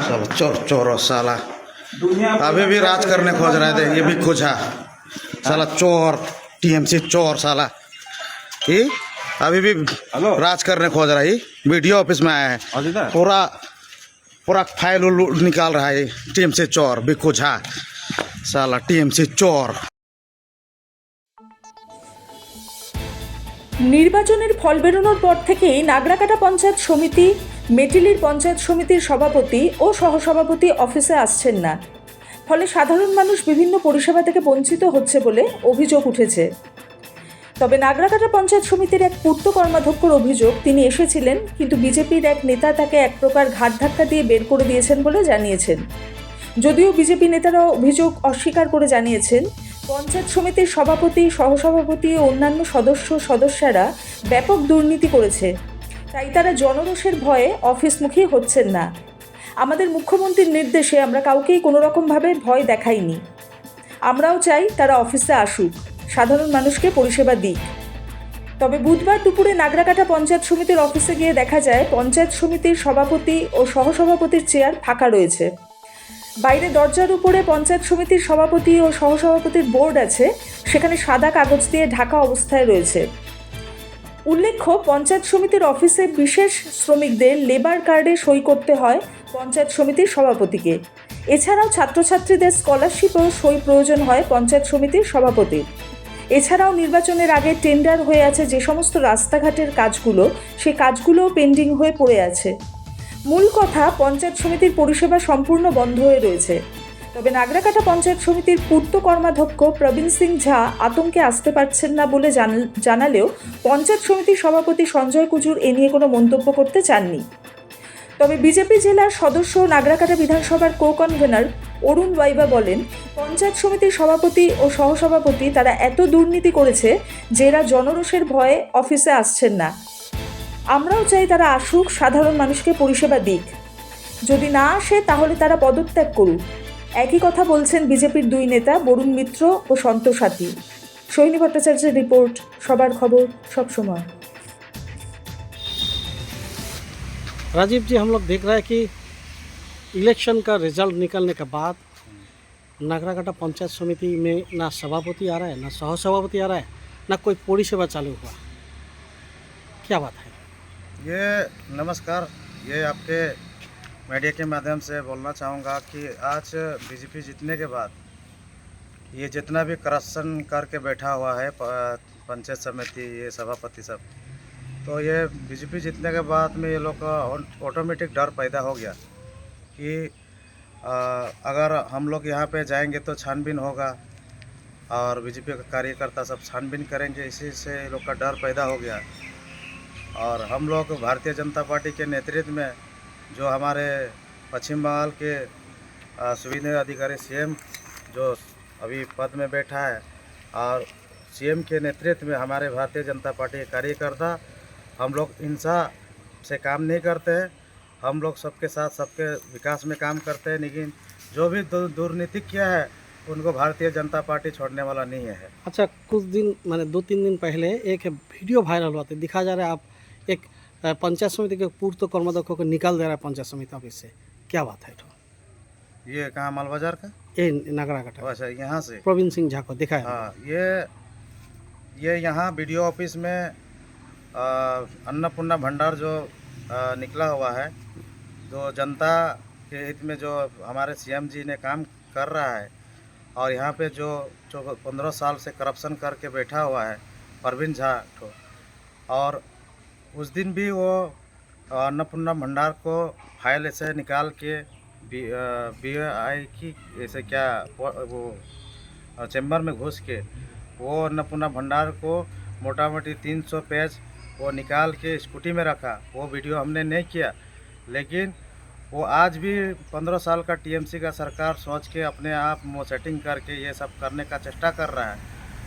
साला चोर चोर साला अभी भी राज करने खोज रहे थे, ये भी खोजा साला चोर टीएमसी चोर साला ये अभी भी राज करने खोज रहा है। वीडियो ऑफिस में आया है, पूरा पूरा फाइल निकाल रहा है। टीएमसी चोर भी खोजा साला टीएमसी चोर। নির্বাচনের ফল বেরোনোর পর থেকেই নাগরাকাটা পঞ্চায়েত সমিতি, মেটিলির পঞ্চায়েত সমিতির সভাপতি ও সহসভাপতি অফিসে আসছেন না। ফলে সাধারণ মানুষ বিভিন্ন পরিষেবা থেকে বঞ্চিত হচ্ছে বলে অভিযোগ উঠেছে। তবে নাগরাকাটা পঞ্চায়েত সমিতির এক পূর্ত কর্মাধ্যক্ষর অভিযোগ, তিনি এসেছিলেন কিন্তু বিজেপির এক নেতা তাকে এক প্রকার ঘাট ধাক্কা দিয়ে বের করে দিয়েছেন বলে জানিয়েছেন। যদিও বিজেপি নেতারা অভিযোগ অস্বীকার করে জানিয়েছেন, পঞ্চায়েত সমিতির সভাপতি, সহসভাপতি ও অন্যান্য সদস্যরা ব্যাপক দুর্নীতি করেছে, তাই তারা জনরোষের ভয়ে অফিসমুখী হচ্ছেন না। আমাদের মুখ্যমন্ত্রীর নির্দেশে আমরা কাউকেই কোনো রকমভাবে ভয় দেখাইনি। আমরাও চাই তারা অফিসে আসুক, সাধারণ মানুষকে পরিষেবা দিক। তবে বুধবার দুপুরে নাগরাকাটা পঞ্চায়েত সমিতির অফিসে গিয়ে দেখা যায় পঞ্চায়েত সমিতির সভাপতি ও সহসভাপতির চেয়ার ফাঁকা রয়েছে। বাইরে দরজার উপরে পঞ্চায়েত সমিতির সভাপতি ও সহসভাপতির বোর্ড আছে, সেখানে সাদা কাগজ দিয়ে ঢাকা অবস্থায় রয়েছে। উল্লেখ্য, পঞ্চায়েত সমিতির অফিসে বিশেষ শ্রমিকদের লেবার কার্ডে সই করতে হয় পঞ্চায়েত সমিতির সভাপতিকে। এছাড়াও ছাত্রছাত্রীদের স্কলারশিপেও সই প্রয়োজন হয় পঞ্চায়েত সমিতির সভাপতির। এছাড়াও নির্বাচনের আগে টেন্ডার হয়ে আছে যে সমস্ত রাস্তাঘাটের কাজগুলো, সেই কাজগুলোও পেন্ডিং হয়ে পড়ে আছে। মূল কথা, পঞ্চায়েত সমিতির পরিষেবা সম্পূর্ণ বন্ধ হয়ে রয়েছে। তবে নাগরাকাটা পঞ্চায়েত সমিতির পূর্ত কর্মাধ্যক্ষ প্রবীণ সিং ঝা আতঙ্কে আসতে পারছেন না বলে জানালেও পঞ্চায়েত সমিতির সভাপতি সঞ্জয় কুজুর এ নিয়ে কোনো মন্তব্য করতে চাননি। তবে বিজেপি জেলার সদস্য নাগরাকাটা বিধানসভার কো-কনভেনার অরুণ ওয়াইবা বলেন, পঞ্চায়েত সমিতির সভাপতি ও সহসভাপতি তারা এত দুর্নীতি করেছে যে এরা জনরোষের ভয়ে অফিসে আসছেন না। আমরাও চাই তারা আসুক, সাধারণ মানুষকে পরিষেবা দিক। যদি না আসে তাহলে তারা পদত্যাগ করুক। একই কথা বলছেন বিজেপির দুই নেতা বরুণ মিত্র ও সন্তোষ হাতি। সোহিনী ভট্টাচার্যের রিপোর্ট, সবার খবর সব সময়। राजीव जी, हम लोग देख रहे हैं कि इलेक्शन का रिजल्ट निकलने के बाद नागराकाटा पंचायत समिति में ना सभापति आ रहा है, ना सहसभापति आ रहा है, ना कोई परिसेवा चालू हुआ। क्या बात है? ये नमस्कार, ये आपके मीडिया के माध्यम से बोलना चाहूँगा कि आज बीजेपी जीतने के बाद ये जितना भी करप्शन करके बैठा हुआ है पंचायत समिति, ये सभापति सब, तो ये बीजेपी जीतने के बाद में ये लोग का ऑटोमेटिक डर पैदा हो गया कि अगर हम लोग यहाँ पे जाएंगे तो छानबीन होगा और बीजेपी का कार्यकर्ता सब छानबीन करेंगे, इसी से लोग का डर पैदा हो गया। और हम लोग भारतीय जनता पार्टी के नेतृत्व में जो हमारे पश्चिम बंगाल के सुविधा अधिकारी सीएम जो अभी पद में बैठा है, और सीएम के नेतृत्व में हमारे भारतीय जनता पार्टी के कार्यकर्ता, हम लोग हिंसा से काम नहीं करते हैं। हम लोग सबके साथ सबके विकास में काम करते हैं, लेकिन जो भी दुर्नीति किया है उनको भारतीय जनता पार्टी छोड़ने वाला नहीं है। अच्छा, कुछ दिन माने 2-3 दिन पहले एक वीडियो वायरल हुआ था, दिखा जा रहा है आप एक पंचायत समिति के पूर्व कर्माध्यक्ष को निकाल दे रहा है पंचायत समिति ऑफिस से। क्या बात है? ये कहाँ, माल बाजार का? ये नागराकाटा। अच्छा, यहाँ से प्रवीण सिंह झा को दिखाया। हाँ, ये यहाँ वीडियो ऑफिस में अन्नपूर्णा भंडार जो निकला हुआ है, जो जनता के हित में जो हमारे सीएम जी ने काम कर रहा है, और यहाँ पे जो 15 साल से करप्शन करके बैठा हुआ है प्रवीण झा को, और उस दिन भी वो अन्नपूर्णा भंडार को फाइल ऐसे निकाल के BI की ऐसे क्या वो चैम्बर में घुस के वो अन्नपूर्णा भंडार को मोटा मोटी 300 पेज वो निकाल के स्कूटी में रखा। वो वीडियो हमने नहीं किया, लेकिन वो आज भी 15 साल का टीएमसी का सरकार सोच के अपने आप सेटिंग करके ये सब करने का चेष्टा कर रहा है।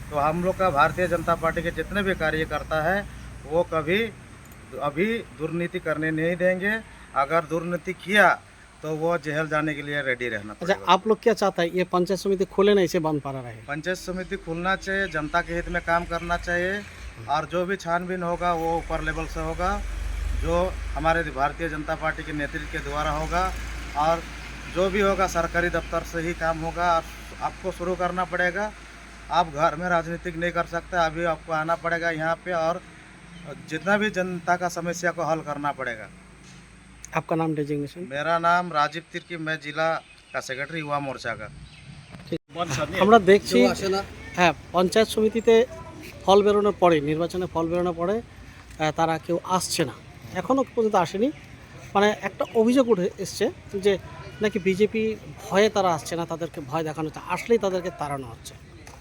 तो हम लोग का भारतीय जनता पार्टी के जितने भी कार्यकर्ता है वो कभी अभी दुर्नीति करने नहीं देंगे। अगर दुर्नीति किया तो वो जेल जाने के लिए रेडी रहना अच्छा, पड़ेगा। आप लोग क्या चाहता है, ये पंचायत समिति खोले ना, इसे बंद पड़ा रहे? पंचायत समिति खुलना चाहिए, जनता के हित में काम करना चाहिए, और जो भी छानबीन होगा वो ऊपर लेवल से होगा, जो हमारे भारतीय जनता पार्टी के नेतृत्व के द्वारा होगा। और जो भी होगा सरकारी दफ्तर से ही काम होगा। आपको शुरू करना पड़ेगा। आप घर में राजनीतिक नहीं कर सकते, अभी आपको आना पड़ेगा यहाँ पे और जितना भी जनता का समस्या को हल करना पड़ेगा। आपका नाम डेजिग्नेशन? मेरा नाम राजीव तिर्की, मैं जिला का सेक्रेटरी युवा मोर्चा का। আমরা দেখছি হ্যাঁ, পঞ্চায়েত সমিতিতে ফল বেরোনোর পরে, নির্বাচনে ফল বেরোনোর পরে তারা কেউ আসছে না, এখনও পর্যন্ত আসেনি। মানে একটা অভিযোগ উঠে এসছে যে নাকি বিজেপি ভয়ে তারা আসছে না, তাদেরকে ভয় দেখানো হচ্ছে, আসলেই তাদেরকে তাড়ানো হচ্ছে।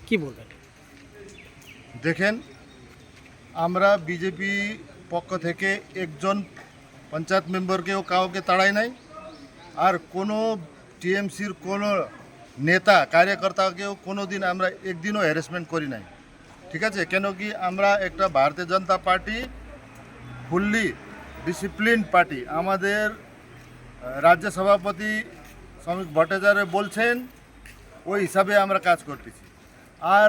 কি বলবেন? দেখেন, আমরা বিজেপি পক্ষ থেকে একজন পঞ্চায়েত মেম্বারকেও কাউকে তাড়াই নাই, আর কোনো টিএমসির কোনো নেতা কার্যকর্তাকেও কোনো দিন আমরা একদিনও হ্যারাসমেন্ট করি নাই। ঠিক আছে? কেন কি আমরা একটা ভারতীয় জনতা পার্টি ফুললি ডিসিপ্লিন পার্টি। আমাদের রাজ্য সভাপতি শ্রমিক ভট্টাচার্য বলছেন, ওই হিসাবে আমরা কাজ করতেছি। আর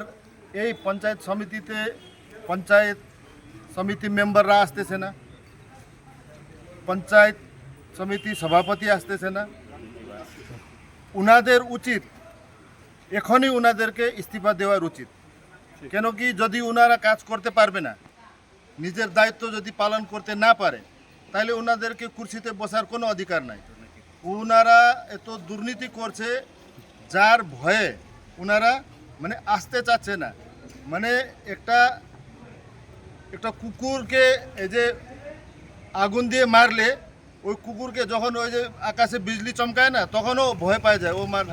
এই পঞ্চায়েত সমিতিতে পঞ্চায়েত সমিতি মেম্বাররা আসতেছে না, পঞ্চায়েত সমিতি সভাপতি আসতেছে না। উনাদের উচিত এখনই উনাদেরকে ইস্তিফা দেওয়ার উচিত। কেন কি যদি উনারা কাজ করতে পারবে না, নিজের দায়িত্ব যদি পালন করতে না পারে, তাহলে উনাদেরকে কুর্সিতে বসার কোনো অধিকার নাই। উনারা এত দুর্নীতি করছে যার ভয়ে উনারা মানে আসতে চাচ্ছে না। মানে একটা কুকুরকে এই যে আগুন দিয়ে মারলে ওই কুকুরকে যখন ওই যে আকাশে বিজলি চমকায় না, তখনও ভয় পায় যায়, ও মার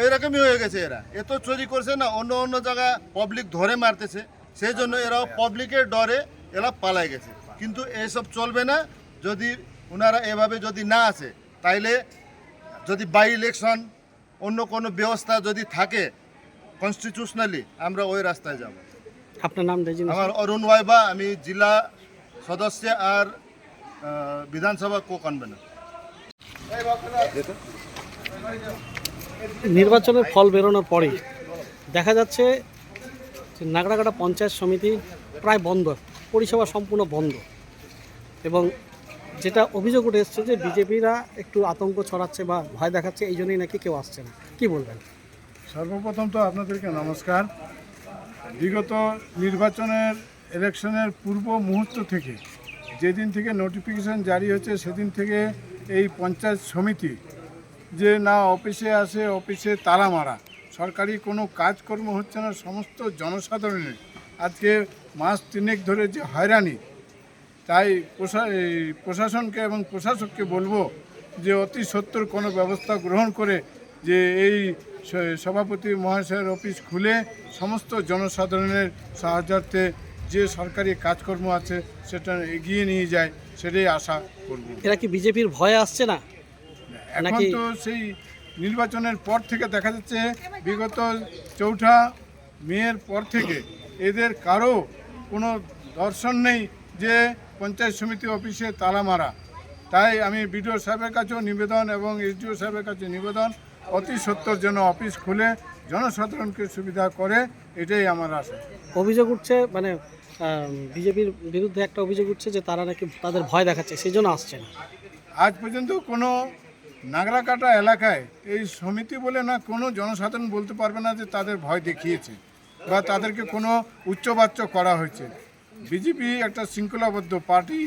এরকমই হয়ে গেছে। এরা এত চুরি করছে না, অন্য অন্য জায়গা পাবলিক ধরে মারতেছে, সেই জন্য এরাও পাবলিকের ডরে এরা পালাই গেছে। কিন্তু এইসব চলবে না। যদি ওনারা এভাবে যদি না আসে, তাইলে যদি বাই ইলেকশন অন্য কোনো ব্যবস্থা যদি থাকে কনস্টিটিউশনালি, আমরা ওই রাস্তায় যাব। আপনার নাম ডেজিগ্নেশন? আমার অরুণ ওয়াইবা, আমি জেলা সদস্য আর বিধানসভা কো কনভেনর। নির্বাচনের ফল বেরোনোর পরেই দেখা যাচ্ছে যে নাগরাকাটা পঞ্চায়েত সমিতি প্রায় বন্ধ, পরিষেবা সম্পূর্ণ বন্ধ। এবং যেটা অভিযোগ উঠে এসছে যে বিজেপিরা একটু আতঙ্ক ছড়াচ্ছে বা ভয় দেখাচ্ছে, এই জন্যই নাকি কেউ আসছে না। কি বলবেন? সর্বপ্রথম তো আপনাদেরকে নমস্কার। বিগত নির্বাচনের ইলেকশনের পূর্ব মুহূর্ত থেকে, যেদিন থেকে নোটিফিকেশন জারি হয়েছে, সেদিন থেকে এই পঞ্চায়েত সমিতি যে না অফিসে আসে, অফিসে তালা মারা, সরকারি কোনো কাজকর্ম হচ্ছে না, সমস্ত জনসাধারণের আজকে মাস তিনেক ধরে যে হয়রানি, তাই প্রশাসনকে এবং প্রশাসককে বলবো যে অতি সত্বর কোনো ব্যবস্থা গ্রহণ করে যে এই সভাপতি মহাশয়ের অফিস খুলে সমস্ত জনসাধারণের সাহায্যার্থে যে সরকারি কাজকর্ম আছে সেটা এগিয়ে নিয়ে যায়, সেটাই আশা করব। এরা কি বিজেপির ভয়ে আসছে না? এখন তো সেই নির্বাচনের পর থেকে দেখা যাচ্ছে, বিগত 4 মের পর থেকে এদের কারো কোনো দর্শন নেই যে পঞ্চায়েত সমিতি অফিসে তালা মারা। তাই আমি বিডিও সাহেবের কাছেও নিবেদন এবং এসডিও সাহেবের কাছে নিবেদন, অতি সত্বর যেন অফিস খুলে জনসাধারণকে সুবিধা করে, এটাই আমার আশা। অভিযোগ উঠছে, মানে বিজেপির বিরুদ্ধে একটা অভিযোগ উঠছে যে তারা নাকি তাদের ভয় দেখাচ্ছে, সেই জন্য আসছে না। আজ পর্যন্ত কোনো নাগরাকাটা এলাকায় এই সমিতি বলে না কোনো জনসাধারণ বলতে পারবে না যে তাদের ভয় দেখিয়েছে বা তাদেরকে কোনো উচ্চবাচ্য করা হয়েছে। বিজেপি একটা শৃঙ্খলাবদ্ধ পার্টি,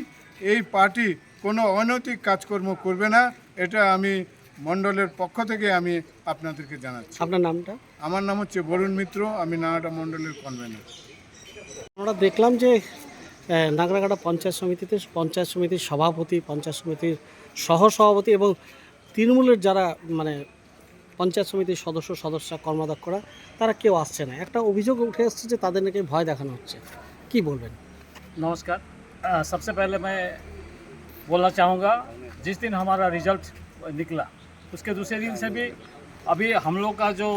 এই পার্টি কোনো অনৈতিক কাজকর্ম করবে না, এটা আমি মণ্ডলের পক্ষ থেকে আমি আপনাদেরকে জানাচ্ছি। আপনার নামটা? আমার নাম হচ্ছে বরুণ মিত্র, আমি নানাটা মণ্ডলের কনভেনর। আমরা দেখলাম যে নাগরাকাটা পঞ্চায়েত সমিতিতে পঞ্চায়েত সমিতির সভাপতি, পঞ্চায়েত সমিতির সহসভাপতি এবং তৃণমূলের যারা মানে পঞ্চায়েত সমিতির সদস্য কর্মাধ্যক্ষরা, তারা কেউ আসছে না। একটা অভিযোগ উঠে এসছে যে তাদের নাকি ভয় দেখানো হচ্ছে। কি বলবেন? नमस्कार। सबसे पहले मैं बोलना चाहूँगा, जिस दिन हमारा रिज़ल्ट निकला उसके दूसरे दिन से भी अभी हम लोग का जो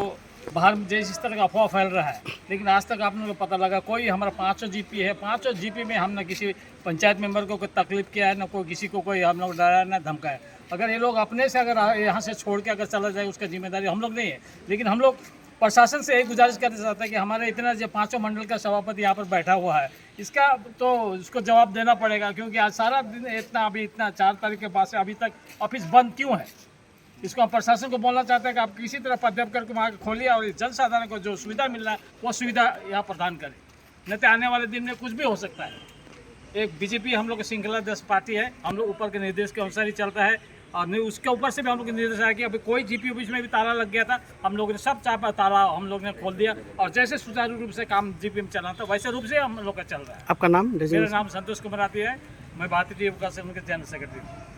बाहर जिस तरह का अफवाह फैल रहा है, लेकिन आज तक आप लोगों को पता लगा कोई हमारा 5 जीपी है, 5 जीपी में हम ना किसी पंचायत मेंबर को कोई तकलीफ किया है, ना कोई किसी को कोई हम लोग डराया ना धमकाया। अगर ये लोग अपने से अगर यहाँ से छोड़ के अगर चला जाए, उसका जिम्मेदारी हम लोग नहीं है। लेकिन हम लोग प्रशासन से यही गुजारिश करना चाहते हैं कि हमारे इतना जो 5 मंडल का सभापति यहाँ पर बैठा हुआ है, इसका तो उसको जवाब देना पड़ेगा, क्योंकि आज सारा दिन इतना 4 तारीख के बाद से अभी तक ऑफिस बंद क्यों है? इसको हम प्रशासन को बोलना चाहते हैं कि आप किसी तरह पदव्यप करके वहाँ खोलिए और जन साधारण को जो सुविधा मिल रहा है वो सुविधा यहाँ प्रदान करें, नहीं तो आने वाले दिन में कुछ भी हो सकता है। एक बीजेपी हम लोग की श्रृंखला 10 पार्टी है, हम लोग ऊपर के निर्देश के अनुसार ही चलता है और नहीं उसके ऊपर से भी हम लोग के निर्देश आया कि अभी कोई जीपी ऑफिस में भी ताला लग गया था, हम लोगों ने सब चापा ताला हम लोग ने खोल दिया और जैसे सुचारू रूप से काम जीपी में चला था वैसे रूप से हम लोग का चल रहा है। आपका नाम मेरा नाम संतोष कुमार आती है, मैं भारतीय युवक संघ के जनरल सेक्रेटरी हूँ।